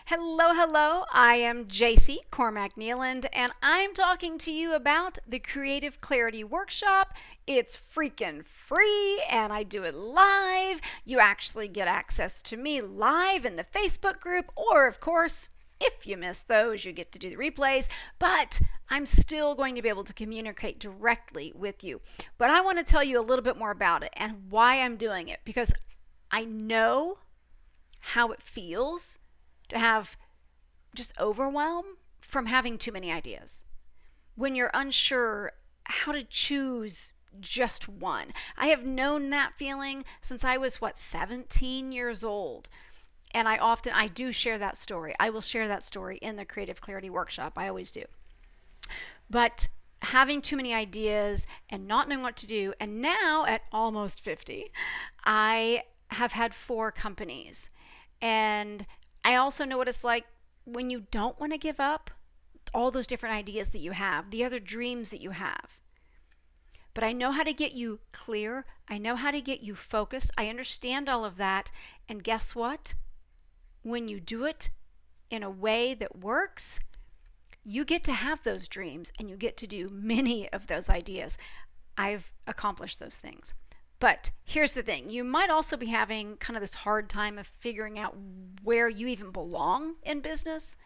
Hello, hello. I am JC Cormac Nealand, and I'm talking to you about the Creative Clarity Workshop. It's freaking free, and I do it live. You actually get access to me live in the Facebook group, or, of course, if you miss those, you get to do the replays, but I'm still going to be able to communicate directly with you. But I want to tell you a little bit more about it and why I'm doing it, because I know how it feels to have just overwhelm from having too many ideas. When you're unsure how to choose just one. I have known that feeling since I was 17 years old. And I do share that story. I will share that story in the Creative Clarity Workshop. I always do. But having too many ideas and not knowing what to do, and now at almost 50, I have had 4 companies. And I also know what it's like when you don't want to give up all those different ideas that you have, the other dreams that you have. But I know how to get you clear. I know how to get you focused. I understand all of that. And guess what? When you do it in a way that works, you get to have those dreams and you get to do many of those ideas. I've accomplished those things. But here's the thing. You might also be having kind of this hard time of figuring out where you even belong in business,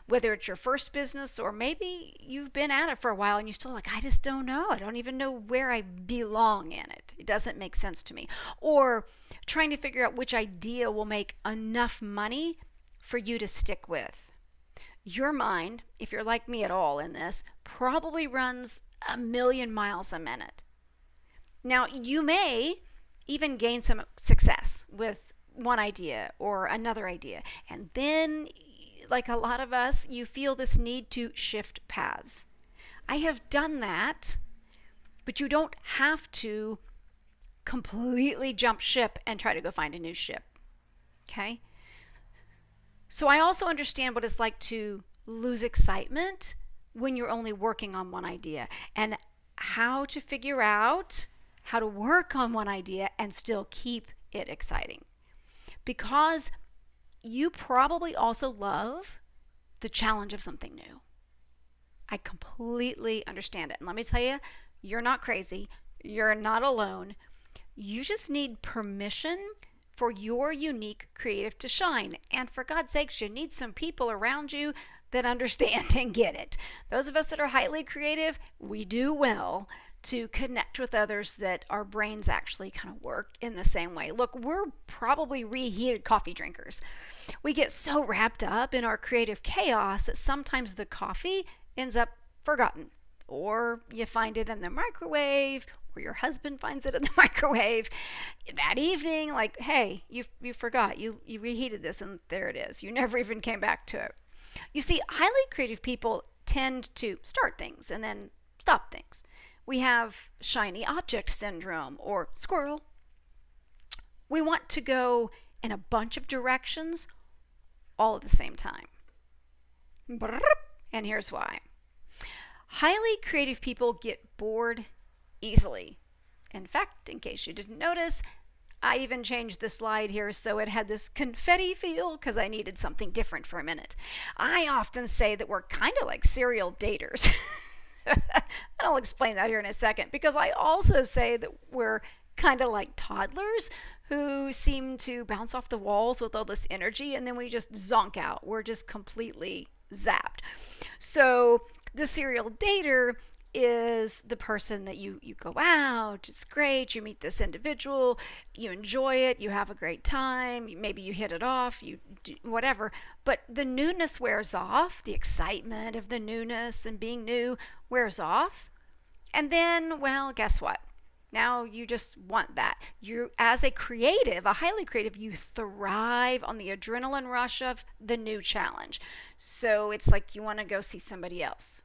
whether it's your first business or maybe you've been at it for a while and you're still like, I just don't know. I don't even know where I belong in it. It doesn't make sense to me. Or trying to figure out which idea will make enough money for you to stick with. Your mind, if you're like me at all in this, probably runs 1,000,000 miles a minute. Now, you may even gain some success with one idea or another idea. And then, like a lot of us, you feel this need to shift paths. I have done that, but you don't have to completely jump ship and try to go find a new ship. Okay? So I also understand what it's like to lose excitement when you're only working on one idea and how to figure out how to work on one idea and still keep it exciting. Because you probably also love the challenge of something new. I completely understand it. And let me tell you, you're not crazy. You're not alone. You just need permission for your unique creative to shine. And for God's sakes, you need some people around you that understand and get it. Those of us that are highly creative, we do well to connect with others that our brains actually kind of work in the same way. Look, we're probably reheated coffee drinkers. We get so wrapped up in our creative chaos that sometimes the coffee ends up forgotten, or you find it in the microwave, or your husband finds it in the microwave that evening, like, hey, you forgot, you reheated this, and there it is. You never even came back to it. You see, highly creative people tend to start things and then stop things. We have shiny object syndrome, or squirrel. We want to go in a bunch of directions all at the same time. And here's why. Highly creative people get bored easily. In fact, in case you didn't notice, I even changed the slide here so it had this confetti feel because I needed something different for a minute. I often say that we're kind of like serial daters. And I'll explain that here in a second, because I also say that we're kind of like toddlers who seem to bounce off the walls with all this energy and then we just zonk out. We're just completely zapped. So the serial dater is the person that you go out, it's great, you meet this individual, you enjoy it, you have a great time, maybe you hit it off, you do whatever, but the newness wears off, the excitement of the newness and being new wears off, and then, well, guess what? Now you just want that. You, as a creative, a highly creative, you thrive on the adrenaline rush of the new challenge. So it's like you want to go see somebody else.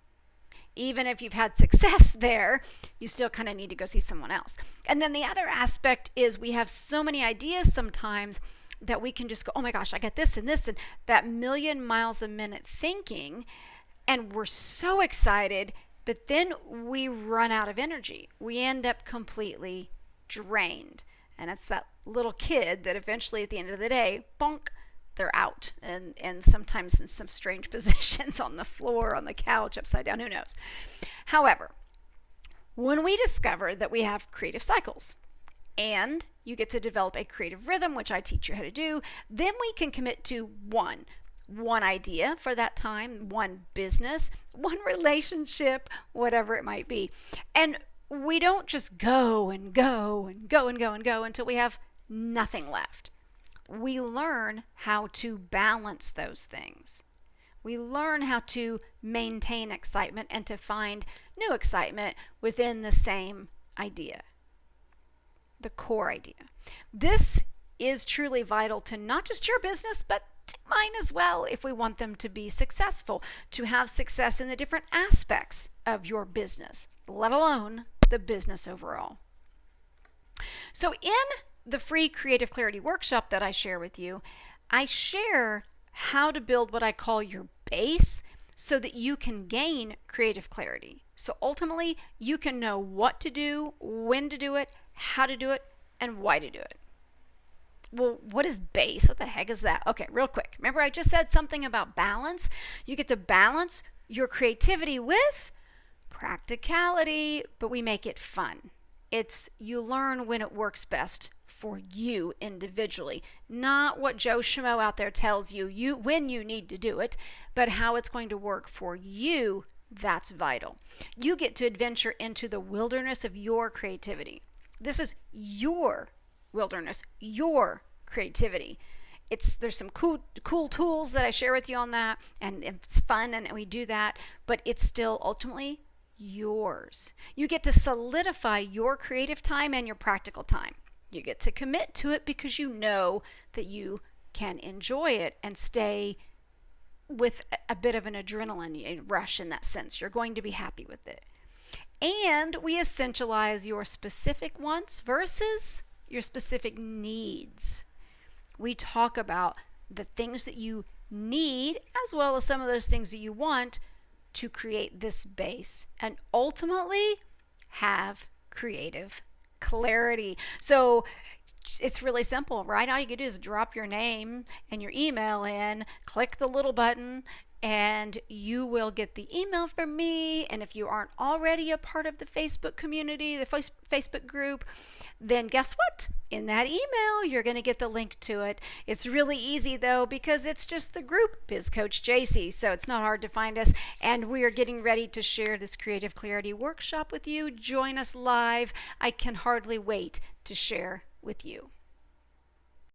Even if you've had success there, you still kind of need to go see someone else. And then the other aspect is we have so many ideas sometimes that we can just go, oh my gosh, I got this and this and that 1,000,000 miles a minute thinking. And we're so excited, but then we run out of energy. We end up completely drained. And it's that little kid that eventually at the end of the day, bonk, they're out, and sometimes in some strange positions on the floor, on the couch, upside down, who knows. However, when we discover that we have creative cycles and you get to develop a creative rhythm, which I teach you how to do, then we can commit to one idea for that time, one business, one relationship, whatever it might be. And we don't just go and go and go and go and go until we have nothing left. We learn how to balance those things. We learn how to maintain excitement and to find new excitement within the same idea, the core idea. This is truly vital to not just your business, but to mine as well, if we want them to be successful, to have success in the different aspects of your business, let alone the business overall. So in the free Creative Clarity workshop that I share with you, I share how to build what I call your base so that you can gain creative clarity. So ultimately, you can know what to do, when to do it, how to do it, and why to do it. Well, what is base? What the heck is that? Okay, real quick. Remember I just said something about balance? You get to balance your creativity with practicality, but we make it fun. It's you learn when it works best for you individually, not what Joe Schmo out there tells you when you need to do it, but how it's going to work for you. That's vital. You get to adventure into the wilderness of your creativity. This is your wilderness, your creativity. There's some cool tools that I share with you on that, and it's fun, and we do that, but it's still ultimately yours. You get to solidify your creative time and your practical time. You get to commit to it because you know that you can enjoy it and stay with a bit of an adrenaline rush in that sense. You're going to be happy with it. And we essentialize your specific wants versus your specific needs. We talk about the things that you need as well as some of those things that you want to create this base and ultimately have creative clarity. So it's really simple, right? All you can do is drop your name and your email in, click the little button, and you will get the email from me. And if you aren't already a part of the Facebook community, the Facebook group, then guess what? In that email, you're going to get the link to it. It's really easy though, because it's just the group Biz Coach JC. So it's not hard to find us. And we are getting ready to share this Creative Clarity workshop with you. Join us live. I can hardly wait to share with you.